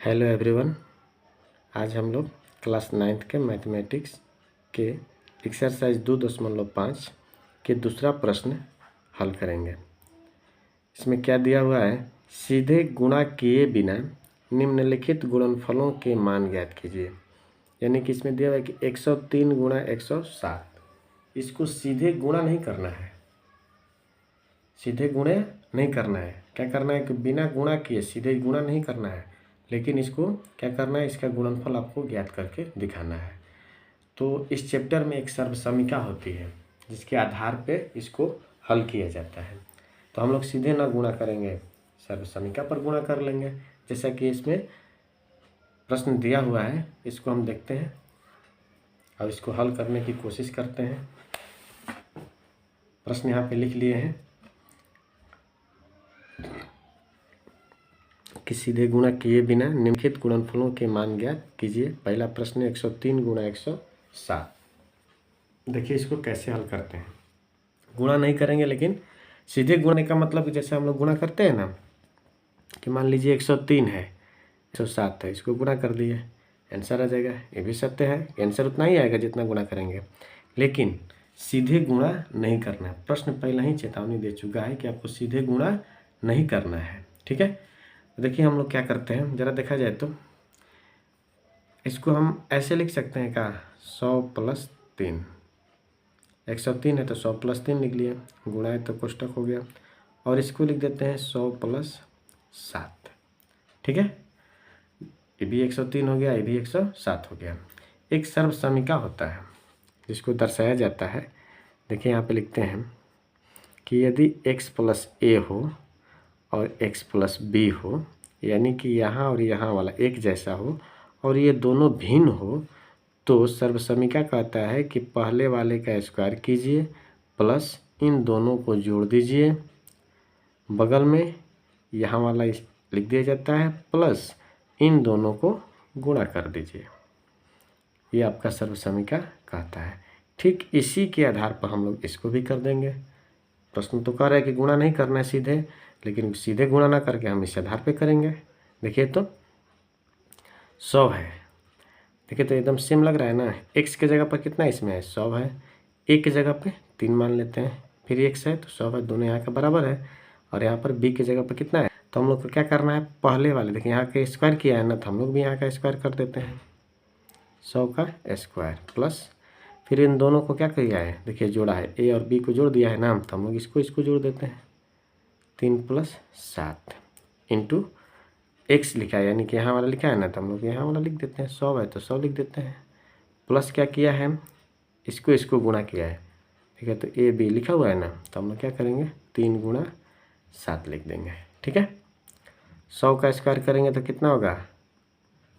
Hello everyone. आज हम लोग क्लास 9th के मैथमेटिक्स के एक्सरसाइज 2.5 के दूसरा प्रश्न हल करेंगे। इसमें क्या दिया हुआ है, सीधे गुणा किए बिना निम्नलिखित गुणनफलों के मान ज्ञात कीजिए। यानी कि इसमें दिया हुआ है कि 103 गुणा 107, इसको सीधे गुणा नहीं करना है, सीधे गुणे नहीं करना है। क्या करना है कि बिना गुणा किए सीधे गुणा नहीं करना है, लेकिन इसको क्या करना है, इसका गुणनफल आपको ज्ञात करके दिखाना है। तो इस चैप्टर में एक सर्वसमीका होती है जिसके आधार पे इसको हल किया जाता है। तो हम लोग सीधे ना गुणा करेंगे, सर्वसमीका पर गुणा कर लेंगे। जैसा कि इसमें प्रश्न दिया हुआ है, इसको हम देखते हैं और इसको हल करने की कोशिश करते हैं। प्रश्न यहाँ पे लिख लिए हैं कि सीधे गुणा किए बिना निम्नलिखित गुणनफलों के मान ज्ञात कीजिए। पहला प्रश्न 103 गुणा 107। देखिए इसको कैसे हल करते हैं। गुणा नहीं करेंगे, लेकिन सीधे गुणा का मतलब जैसे हम लोग गुणा करते हैं ना, कि मान लीजिए 103 है, 107 है, इसको गुणा कर दिए, आंसर आ जाएगा। ये भी सत्य है, आंसर उतना ही आएगा जितना गुणा करेंगे, लेकिन सीधे गुणा नहीं करना है। प्रश्न पहले ही चेतावनी दे चुका है कि आपको सीधे गुणा नहीं करना है। ठीक है, देखिए हम लोग क्या करते हैं, ज़रा देखा जाए तो इसको हम ऐसे लिख सकते हैं का 100 + 3, 103 है तो 100 + 3 लिख लिए, गुणा है तो कोष्टक हो गया, और इसको लिख देते हैं 100 + 7। ठीक है, ये भी 103 हो गया, ये भी 107 हो गया। एक सर्वसमीका होता है जिसको दर्शाया जाता है। देखिए यहाँ पे लिखते हैं कि यदि x + a हो और x + b हो, यानी कि यहाँ और यहाँ वाला एक जैसा हो और ये दोनों भिन्न हो, तो सर्वसमीका कहता है कि पहले वाले का स्क्वायर कीजिए प्लस इन दोनों को जोड़ दीजिए, बगल में यहाँ वाला लिख दिया जाता है प्लस इन दोनों को गुणा कर दीजिए। ये आपका सर्वसमीका कहता है। ठीक इसी के आधार पर हम लोग इसको भी कर देंगे। प्रश्न तो कह रहा है कि गुणा नहीं करना है सीधे, लेकिन सीधे गुणा ना करके हम इस आधार पे करेंगे। देखिए तो 100 है, देखिए तो एकदम सेम लग रहा है ना। x के जगह पर कितना इसमें है, 100 है, a की जगह पे 3 मान लेते हैं, फिर x है तो 100 है, दोनों यहाँ का बराबर है। और यहाँ पर b की जगह पर कितना है, तो हम लोग को क्या करना है, पहले वाले देखिए यहाँ के स्क्वायर किया है ना, तो हम लोग भी यहाँ का स्क्वायर कर देते हैं, 100 का स्क्वायर प्लस फिर इन दोनों को क्या किया है, देखिए जोड़ा है, a और b को जोड़ दिया है ना, तो हम लोग इसको जोड़ देते हैं, 3 + 7 इंटू x लिखा है, यानी कि यहाँ वाला लिखा है ना, तो हम लोग यहाँ वाला लिख देते हैं, 100 है तो 100 लिख देते हैं, प्लस क्या किया है, इसको गुणा किया है। ठीक है, तो a b लिखा हुआ है ना, तो हम लोग क्या करेंगे, 3 × 7 लिख देंगे। ठीक है, 100 का स्क्वायर करेंगे तो कितना होगा,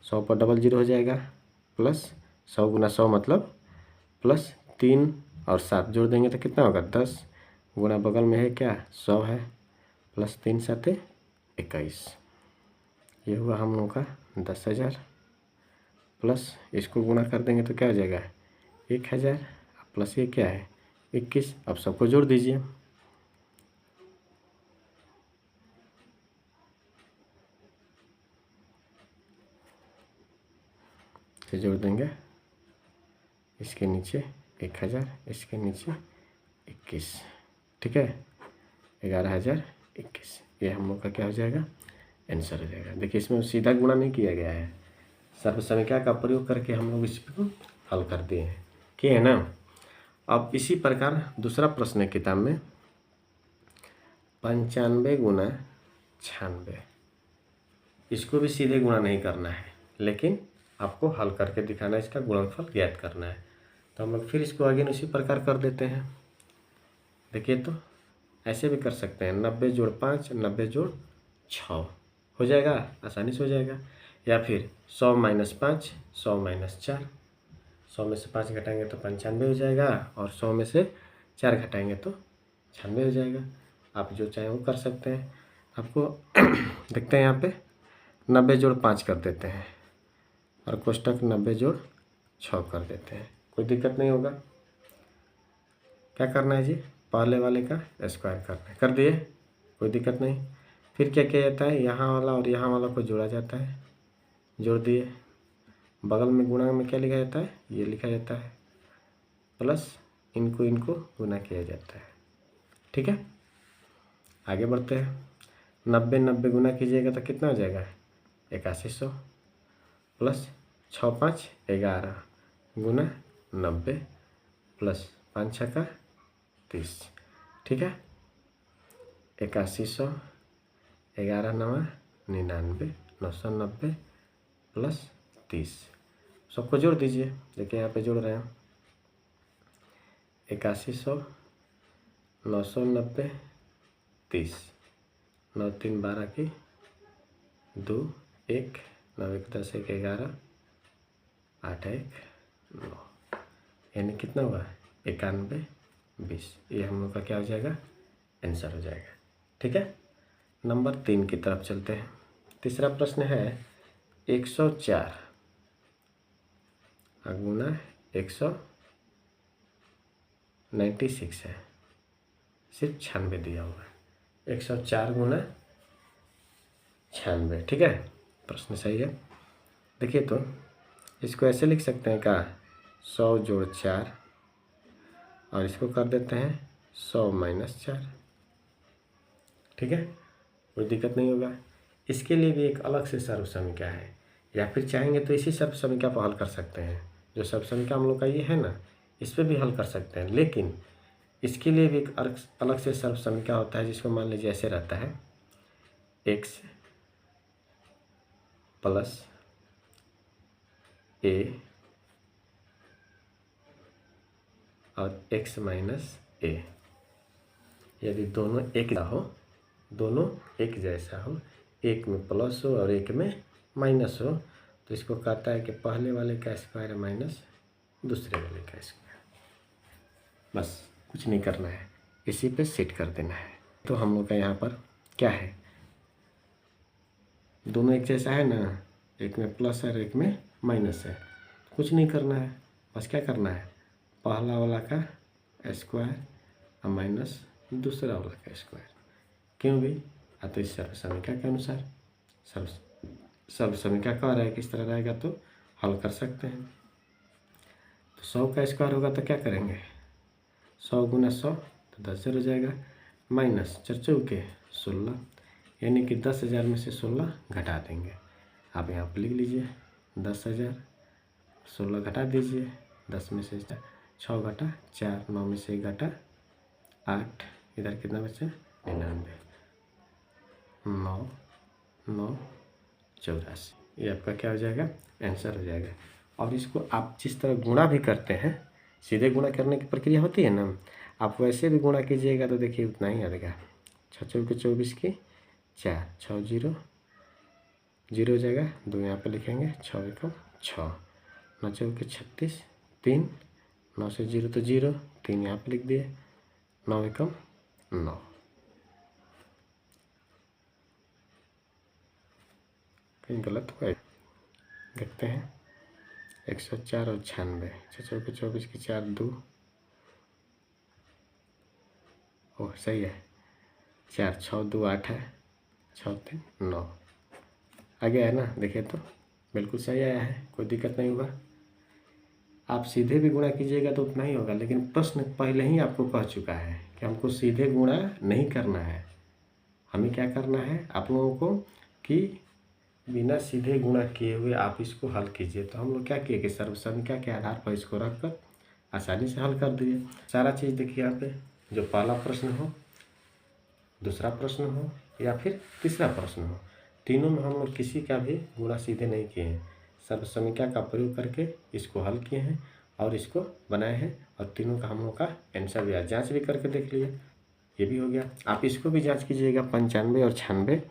100 पर डबल 0 हो जाएगा, प्लस 100 × 100 मतलब प्लस 3 और 7 जोड़ देंगे तो कितना होगा, 10 गुणा बगल में है क्या, 100 है, प्लस 3 × 7 = 21। ये हुआ हम लोगों का 10,000, प्लस इसको गुणा कर देंगे तो क्या हो जाएगा, 1,000, प्लस ये क्या है 21। अब सबको जोड़ दीजिए, से जोड़ देंगे, इसके नीचे 1,000, इसके नीचे 21। ठीक है, 11,021, ये हम लोग का क्या हो जाएगा, आंसर हो जाएगा। देखिए इसमें सीधा गुणा नहीं किया गया है, सर्वसमीका का प्रयोग करके हम लोग इसको हल कर दिए हैं, कि है ना। अब इसी प्रकार दूसरा प्रश्न है किताब में, 95 × 96, इसको भी सीधे गुणा नहीं करना है, लेकिन आपको हल करके दिखाना है, इसका गुणनफल ज्ञात करना है। तो हम लोग फिर इसको आगे उसी प्रकार कर देते हैं। देखिए तो ऐसे भी कर सकते हैं, 90 + 5 90 + 6 हो जाएगा, आसानी से हो जाएगा। या फिर 100 - 5 100 - 4, 100 में से 5 घटाएंगे तो 95 हो जाएगा, और 100 में से 4 घटाएंगे तो 96 हो जाएगा। आप जो चाहें वो कर सकते हैं। आपको देखते हैं यहाँ पे 90 + 5 कर देते हैं, और कोष्टक 90 + 6 कर देते हैं, कोई दिक्कत नहीं होगा। क्या करना है जी, पहले वाले का स्क्वायर करना है, कर दिए, कोई दिक्कत नहीं। फिर क्या किया जाता है, यहाँ वाला और यहाँ वाला को जोड़ा जाता है, जोड़ दिए, बगल में गुणा में क्या लिखा जाता है, ये लिखा जाता है, प्लस इनको इनको गुना किया जाता है। ठीक है, आगे बढ़ते हैं। 90 90 गुना कीजिएगा तो कितना हो जाएगा, 8100 प्लस 6 5 11 गुना 90 प्लस 5 6 का 30। ठीक है, 8100 11 9 99 990 प्लस 30, सबको जोड़ दीजिए। देखिए यहाँ पे जोड़ रहे हैं, 8100 990 30, 9 3 12 की 2 1 9 1 10 1 11 8 1 9, यानी कितना हुआ 91 20। ये हम लोग का क्या हो जाएगा, आंसर हो जाएगा। ठीक है, नंबर 3 की तरफ चलते हैं। तीसरा प्रश्न है 104 गुना 196 है, सिर्फ 96 दिया हुआ है। 104 गुना 96। ठीक है, प्रश्न सही है। देखिए तो इसको ऐसे लिख सकते हैं का 100 जोड़ 4, और इसको कर देते हैं 100 माइनस 4। ठीक है, कोई दिक्कत नहीं होगा। इसके लिए भी एक अलग से सर्व समीकरण है, या फिर चाहेंगे तो इसी सर्व समीकरण पर हल कर सकते हैं। जो सर्व समीकरण हम लोग का ये है ना, इस पर भी हल कर सकते हैं, लेकिन इसके लिए भी एक अलग से सर्व समीकरण होता है, जिसको मान लीजिए ऐसे रहता है, x प्लस a और x माइनस a। यदि दोनों एक जैसा हो, एक में प्लस हो और एक में माइनस हो, तो इसको कहता है कि पहले वाले का स्क्वायर है माइनस दूसरे वाले का स्क्वायर। बस कुछ नहीं करना है, इसी पे सेट कर देना है। तो हम लोग का यहाँ पर क्या है, दोनों एक जैसा है ना, एक में प्लस है और एक में माइनस है। कुछ नहीं करना है, बस क्या करना है, पहला वाला का स्क्वायर और माइनस दूसरा वाला का स्क्वायर। क्यों भी, तो इस सर्व समीकरण के अनुसार सर्व समीकरण कह रहा है किस तरह रहेगा, तो हल कर सकते हैं। तो 100 का स्क्वायर होगा तो क्या करेंगे, 100 गुना 100 तो 10 0 हो जाएगा, माइनस 4 चौके 16, यानी कि 10,000 में से 16 घटा देंगे। आप यहाँ पर लिख लीजिए 10,000, 16 घटा दीजिए, 10 में से 6 घटा 4, 9 में से 1 घटा 8, इधर कितना बचा 99, 9 9 84। ये आपका क्या हो जाएगा, आंसर हो जाएगा। और इसको आप जिस तरह गुणा भी करते हैं, सीधे गुणा करने की प्रक्रिया होती है ना, आप वैसे भी गुणा कीजिएगा तो देखिए उतना ही आएगा। 6 चौके 24 की 4, 6 0 0 हो जाएगा, 2 यहाँ पर लिखेंगे, 6 एकम 6, 9 चौके 36, 3, 9 से 0 तो 0, 3 यहाँ पर लिख दिए, 9 एकम 9। कहीं गलत हुआ है, देखते हैं। 104 और 96, 6 चौके 24 की 4 2, ओह सही है, 4 6 2 8 है, 6 3 9 आ गया है ना। देखिए तो बिल्कुल सही आया है, कोई दिक्कत नहीं होगा। आप सीधे भी गुणा कीजिएगा तो उतना ही होगा, लेकिन प्रश्न पहले ही आपको कह चुका है कि हमको सीधे गुणा नहीं करना है। हमें क्या करना है आप लोगों को, कि बिना सीधे गुणा किए हुए आप इसको हल कीजिए। तो हम लोग क्या किए कि सर्व समीकरण के आधार पर इसको रखकर आसानी से हल कर दिए सारा चीज़। देखिए यहाँ पे जो पहला प्रश्न हो, दूसरा प्रश्न हो या फिर तीसरा प्रश्न हो, तीनों में हम लोग किसी का भी गुणा सीधे नहीं किए हैं, सर्व समीकरण का प्रयोग करके इसको हल किए हैं और इसको बनाए हैं, और तीनों का हम लोग का आंसर भी जाँच भी करके देख लिए। ये भी हो गया, आप इसको भी जाँच कीजिएगा 95 और 96।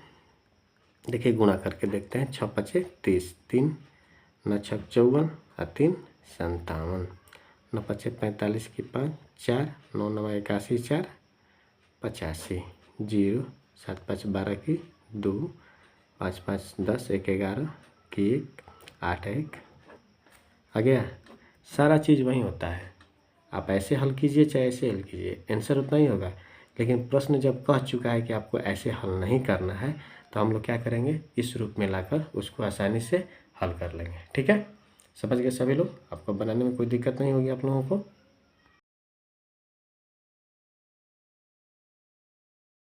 देखिए गुणा करके देखते हैं, 6 5 30, 3 9 6 54 और 3 57, 9 5 45 की 5 4, 9 9 81 4 85, 0 7 5 12 की 2, 5 5 10 1 11 की 1 8 1 आ गया। सारा चीज़ वही होता है, आप ऐसे हल कीजिए चाहे ऐसे हल कीजिए, आंसर उतना ही होगा। लेकिन प्रश्न जब कह चुका है कि आपको ऐसे हल नहीं करना है, तो हम लोग क्या करेंगे, इस रूप में लाकर उसको आसानी से हल कर लेंगे। ठीक है, समझ गए सभी लोग? आपको बनाने में कोई दिक्कत नहीं होगी आप लोगों को।